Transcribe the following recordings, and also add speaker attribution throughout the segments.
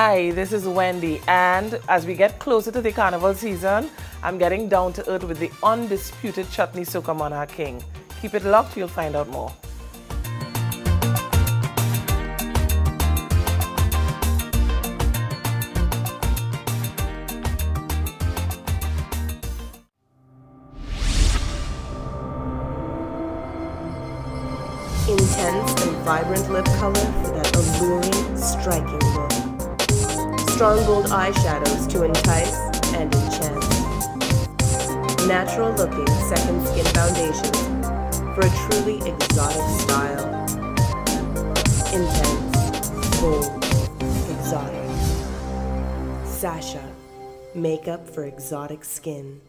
Speaker 1: Hi, this is Wendy, and as we get closer to the carnival season, I'm getting down to earth with the undisputed Chutney Soca Monarch King. Keep it locked, you'll find out more.
Speaker 2: Intense and vibrant lip color for that alluring, striking look. Strong gold eyeshadows to entice and enchant. Natural looking second skin foundations for a truly exotic style. Intense, bold, exotic. Sasha, makeup for exotic skin.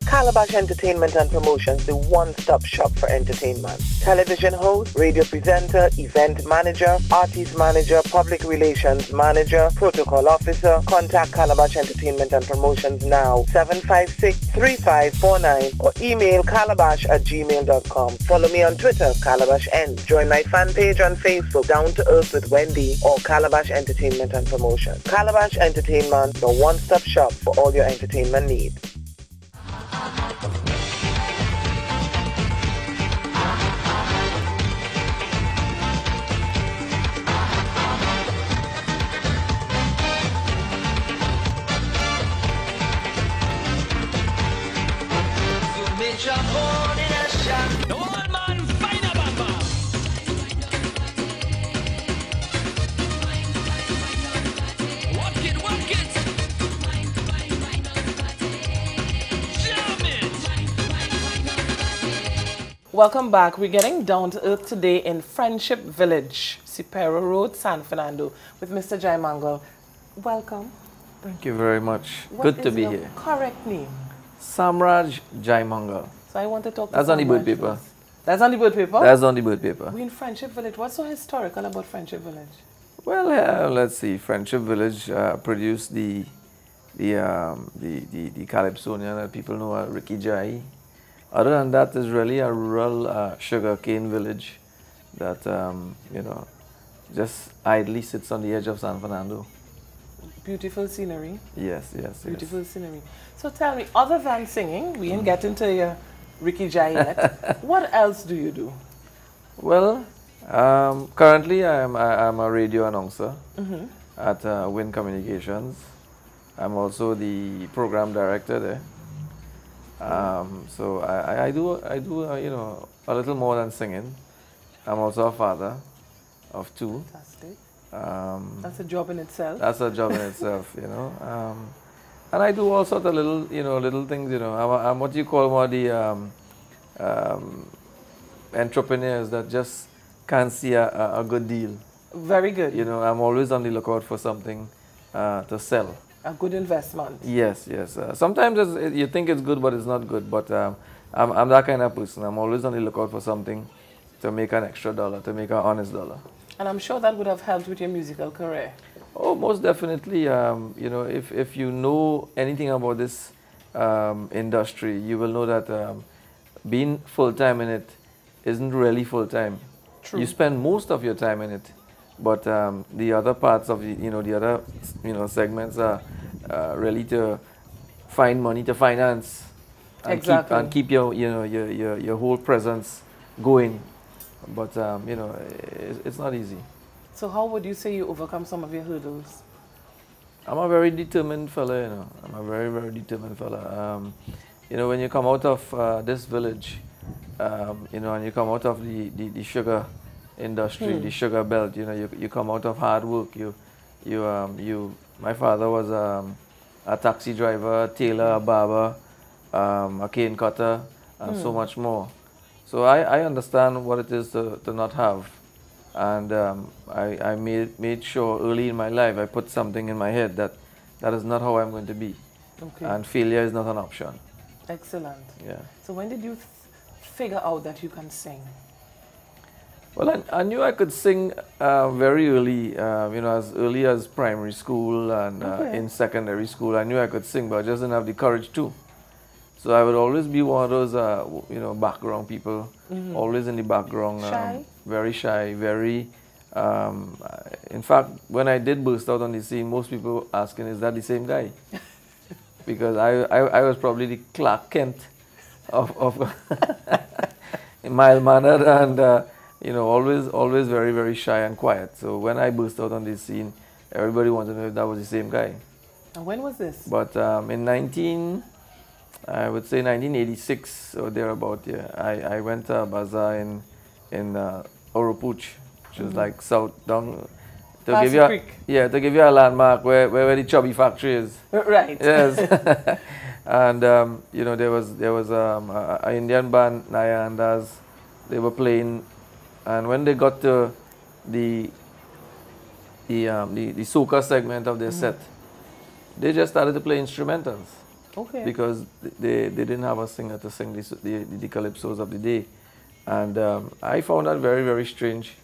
Speaker 3: Calabash Entertainment and Promotions, the one-stop shop for entertainment. Television host, radio presenter, event manager, artist manager, public relations manager, protocol officer. Contact Calabash Entertainment and Promotions now, 756-3549, or email calabash@gmail.com. Follow me on Twitter, CalabashN. Join my fan page on Facebook, Down to Earth with Wendy, or Calabash Entertainment and Promotions. Calabash Entertainment, the one-stop shop for all your entertainment needs.
Speaker 1: Welcome back. We're getting down to earth today in Friendship Village, Cipero Road, San Fernando, with Mr. Jai Mangal. Welcome.
Speaker 4: Thank you very much.
Speaker 1: What
Speaker 4: Good to
Speaker 1: is
Speaker 4: be
Speaker 1: your
Speaker 4: here.
Speaker 1: correct name?
Speaker 4: Samraj Jaimangal.
Speaker 1: So I want to talk to
Speaker 4: That's on the
Speaker 1: Samraj
Speaker 4: bird paper.
Speaker 1: first. That's on the bird paper?
Speaker 4: That's on the bird paper.
Speaker 1: We're in Friendship Village. What's so historical about Friendship Village?
Speaker 4: Well, let's see. Friendship Village produced the calypsonia that people know as Rikki Jai. Other than that, is really a rural sugarcane village that just idly sits on the edge of San Fernando.
Speaker 1: Beautiful scenery.
Speaker 4: Yes, yes,
Speaker 1: Beautiful scenery. So tell me, other than singing, we ain't get into your Rikki Jai yet. What else do you do?
Speaker 4: Well, currently I'm a radio announcer at Wen'D Communications. I'm also the program director there. So I do a little more than singing. I'm also a father of two.
Speaker 1: Fantastic. That's a job in itself.
Speaker 4: That's a job in itself, and I do all sorts of little things, I'm what you call one of the entrepreneurs that just can't see a good deal.
Speaker 1: Very good.
Speaker 4: I'm always on the lookout for something to sell.
Speaker 1: A good investment.
Speaker 4: Yes, yes. Sometimes you think it's good, but it's not good. But I'm that kind of person. I'm always on the lookout for something to make an extra dollar, to make an honest dollar.
Speaker 1: And I'm sure that would have helped with your musical career.
Speaker 4: Oh, most definitely. If you know anything about this industry, you will know that being full-time in it isn't really full-time.
Speaker 1: True.
Speaker 4: You spend most of your time in it, but the other parts of the other segments are really to find money to finance and
Speaker 1: exactly.
Speaker 4: keep your whole presence going. But it's not easy.
Speaker 1: So how would you say you overcome some of your hurdles?
Speaker 4: I'm a very determined fella, I'm a very, very determined fella. When you come out of this village, and you come out of the sugar industry, the sugar belt, you come out of hard work. My father was a taxi driver, a tailor, a barber, a cane cutter, and so much more. So I understand what it is to not have. And I made sure early in my life I put something in my head that is not how I'm going to be.
Speaker 1: Okay.
Speaker 4: And failure is not an option.
Speaker 1: Excellent.
Speaker 4: Yeah.
Speaker 1: So when did you figure out that you can sing?
Speaker 4: Well, I knew I could sing very early, as early as primary school and in secondary school. I knew I could sing, but I just didn't have the courage to. So I would always be one of those, background people, always in the background.
Speaker 1: Shy?
Speaker 4: Very shy, very, In fact, when I did burst out on the scene, most people were asking, is that the same guy? Because I was probably the Clark Kent of mild-mannered and, you know, always very, very shy and quiet. So when I burst out on this scene, everybody wanted to know if that was the same guy. And when was this? But in I would say 1986 or thereabout, yeah, I went to a bazaar in Oropuch, which is like south down. To give you to give you a landmark where the chubby factory is. Right. Yes. And you know, there was an Indian band, Nayandas. They were playing, and when they got to the soca segment of their set, they just started to play instrumentals. Okay. Because they didn't have a singer to sing the calypsos of the day, and I found that very, very strange,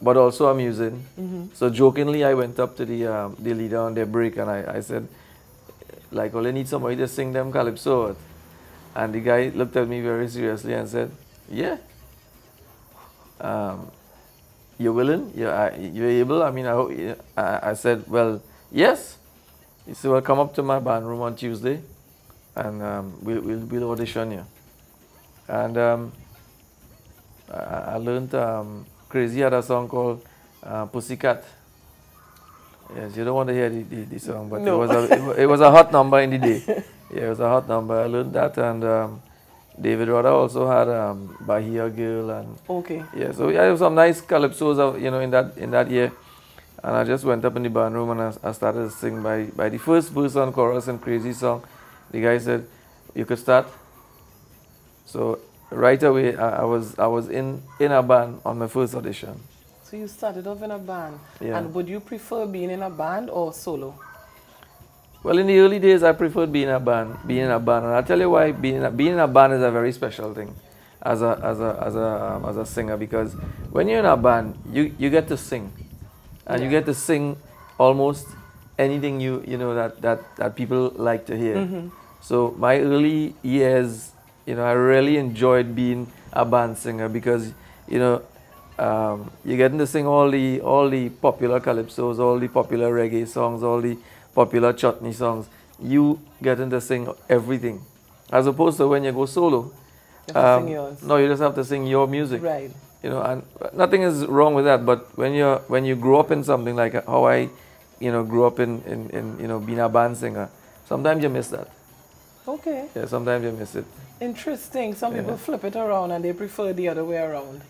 Speaker 4: but also amusing. So jokingly, I went up to the leader on their break, and I said, like, well, they need somebody to sing them calypso. And the guy looked at me very seriously and said, yeah. You're willing? You're able? I mean, I said, well, yes. He said, well, come up to my band room on Tuesday, and we'll audition you. And I learned Crazy had a song called Pussycat. Yes, you don't want to hear the song, but no. it was a hot number in the day. Yeah, it was a hot number. I learned that, and David Rodder also had Bahia Girl, and yeah, so yeah, there was some nice calypsos, you know, in that year. And I just went up in the band room and I started to sing. By the first verse on chorus and Crazy song, the guy said, "You could start." So right away, I was in a band on my first audition. So you started off in a band. Yeah. And would you prefer being in a band or solo? Well, in the early days, I preferred being in a band. And I'll tell you why being in a band is a very special thing as a singer, because when you're in a band, you get to sing. And you get to sing almost anything you know that people like to hear. So my early years, you know, I really enjoyed being a band singer because, you know, you're getting to sing all the popular calypsos, all the popular reggae songs, all the popular chutney songs. You getting to sing everything, as opposed to when you go solo. You have to sing yours. No, you just have to sing your music. Right. You know, and nothing is wrong with that. But when you grow up in something like how I, you know, grew up in you know, being a band singer, sometimes you miss that. Okay. Yeah, sometimes you miss it. Interesting. Some people flip it around and they prefer the other way around.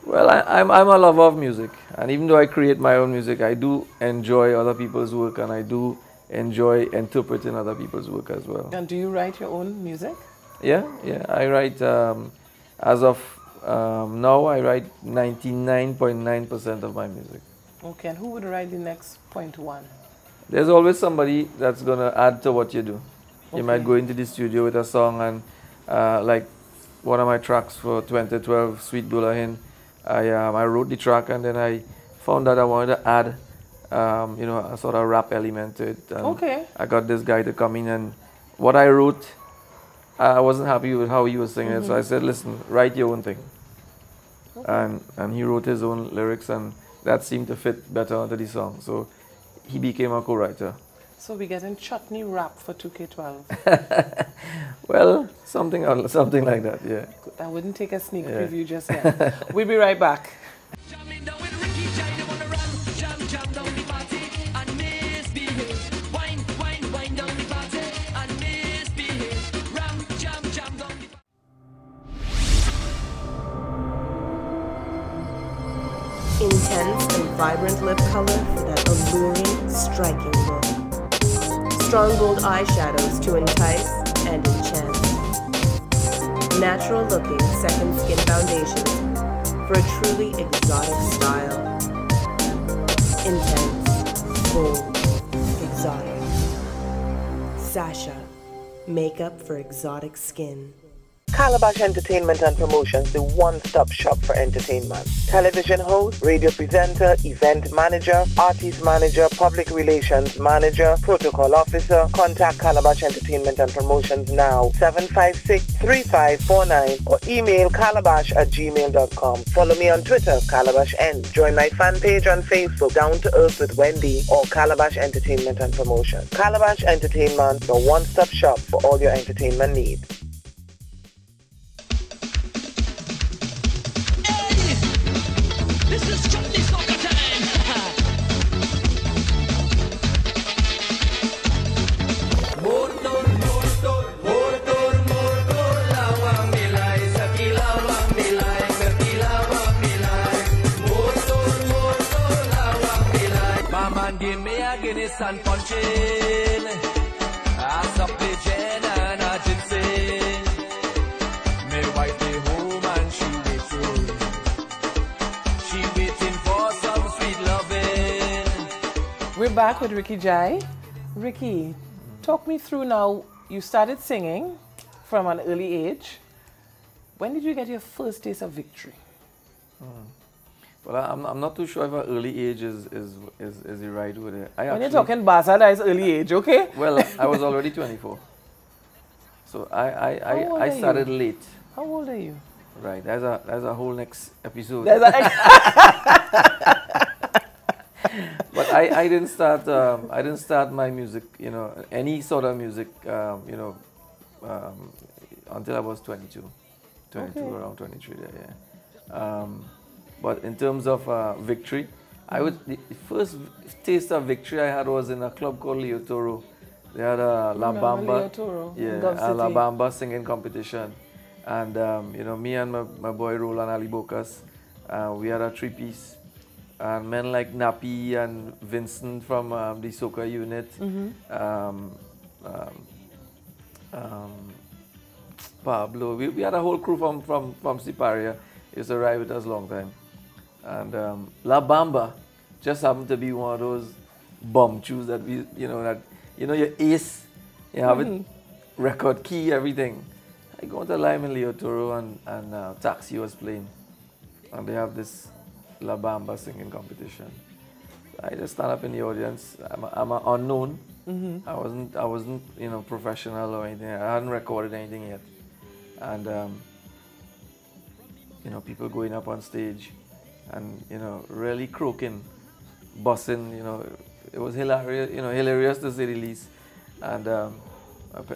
Speaker 4: Well, I'm a lover of music, and even though I create my own music, I do enjoy other people's work, and I do enjoy interpreting other people's work as well. And do you write your own music? Yeah, I write, as of now, I write 99.9% of my music. Okay, and who would write the next 0.1? There's always somebody that's going to add to what you do. Okay. You might go into the studio with a song, and like one of my tracks for 2012, Sweet Bulahin, I wrote the track, and then I found that I wanted to add, you know, a sort of rap element to it. And I got this guy to come in, and what I wrote, I wasn't happy with how he was singing it, so I said, listen, write your own thing. And he wrote his own lyrics, and that seemed to fit better onto the song. So he became a co-writer. So we're getting chutney rap for 2K12. Well, something like that, yeah. I wouldn't take a sneak preview just yet. We'll be right back. Jamming down with Rikki Jai, they wanna run, jam down the party and misbehave. Wine down the party and misbehave. Ram, jam down the party.
Speaker 2: Intense and vibrant lip color for that alluring, striking look. Strong gold eyeshadows to entice and enchant. Natural looking second skin foundations for a truly exotic style. Intense, bold, exotic. Sasha, makeup for exotic skin.
Speaker 3: Calabash Entertainment and Promotions, the one-stop shop for entertainment. Television host, radio presenter, event manager, artist manager, public relations manager, protocol officer. Contact Calabash Entertainment and Promotions now, 756-3549, or email calabash@gmail.com. Follow me on Twitter, CalabashN. Join my fan page on Facebook, Down to Earth with Wendy, or Calabash Entertainment and Promotions. Calabash Entertainment, the one-stop shop for all your entertainment needs.
Speaker 5: This is Chutney Soccer time. Motor, motor, motor, motor, lawang nilay, sa kilawang nilay, sa kilawang nilay. Motor, motor, lawang nilay. Mama give me a Guinness and punching. I suck the gin and a ginseng. Me wife be home and she waits home. She waiting for some sweet loving.
Speaker 1: We're back with Rikki Jai. Rikki, talk me through now. You started singing from an early age. When did you get your first taste of victory?
Speaker 4: Well, I'm not too sure if early age is the right word.
Speaker 1: When you're talking Basa, that is early age, okay?
Speaker 4: Well, I was already 24. So I started late.
Speaker 1: How old are you?
Speaker 4: Right, that's a whole next episode. But I didn't start my music, any sort of music, until I was 22, okay. Around 23 there, yeah. But in terms of victory, the first taste of victory I had was in a club called Leo Toro. They had a La Bamba, a La Bamba singing competition. And, me and my boy Roland Ali Bocas, we had a three-piece. And men like Nappy and Vincent from the soca unit. Pablo. We had a whole crew from Siparia. He used to ride with us a long time. And La Bamba just happened to be one of those bomb tunes that your ace, you have it, record key, everything. I go to Lime in Leo Toro and Taxi was playing. And they have this La Bamba singing competition. I just stand up in the audience. I'm an unknown. I wasn't professional or anything. I hadn't recorded anything yet. And people going up on stage and really croaking, bussing. It was hilarious to say the least. And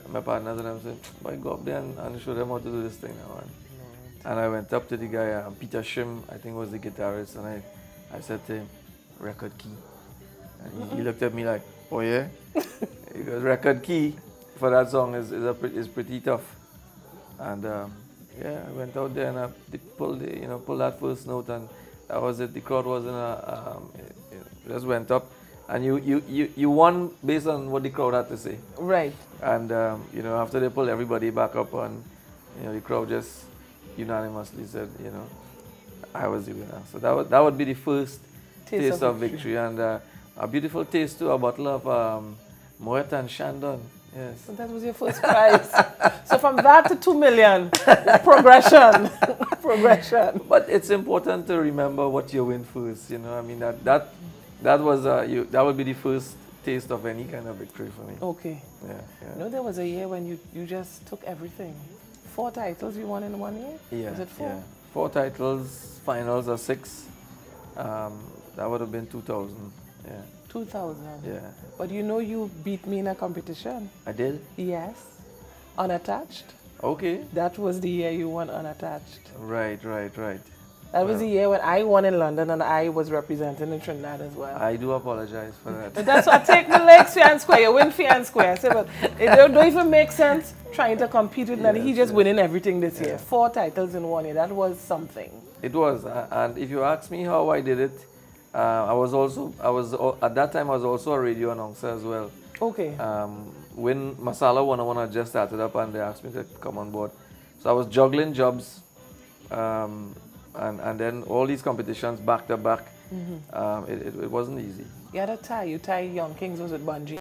Speaker 4: my partners and I said, "Boy, go up there and show them how to do this thing now." And I went up to the guy, Peter Shim, I think was the guitarist, and I said to him, "Record key." And he looked at me like, "Oh yeah?" Because record key for that song is pretty tough. And I went out there and I pulled that first note, and that was it. The crowd wasn't just went up, and you won based on what the crowd had to say.
Speaker 1: Right.
Speaker 4: And after they pulled everybody back up, and the crowd just unanimously said, I was the winner. So that would be the first taste of victory, and a beautiful taste too, a bottle of Moet and Chandon. Yes. So
Speaker 1: that was your first prize. So from that to 2 million, progression.
Speaker 4: But it's important to remember what you win first. I mean that would be the first taste of any kind of victory for me.
Speaker 1: Okay.
Speaker 4: Yeah.
Speaker 1: There was a year when you just took everything. 4 titles you won in 1 year?
Speaker 4: Yeah.
Speaker 1: Was it 4?
Speaker 4: Yeah. 4 titles, finals are 6. That would have been 2000. Yeah.
Speaker 1: 2000?
Speaker 4: Yeah.
Speaker 1: But you beat me in a competition.
Speaker 4: I did?
Speaker 1: Yes. Unattached.
Speaker 4: Okay.
Speaker 1: That was the year you won unattached.
Speaker 4: Right.
Speaker 1: That was the year when I won in London and I was representing in Trinidad as well.
Speaker 4: I do apologize for that.
Speaker 1: But that's what, take the legs fair and square. You win fair and square. So, but it don't even make sense trying to compete with Nelly. He's just winning everything this year. 4 titles in 1 year. That was something.
Speaker 4: It was. And if you ask me how I did it, at that time I was also a radio announcer as well.
Speaker 1: Okay.
Speaker 4: When Masala 101 had just started up and they asked me to come on board. So I was juggling jobs. And then all these competitions back to back, it wasn't easy.
Speaker 1: You had a tie. You tie Young Kings was with Bungie.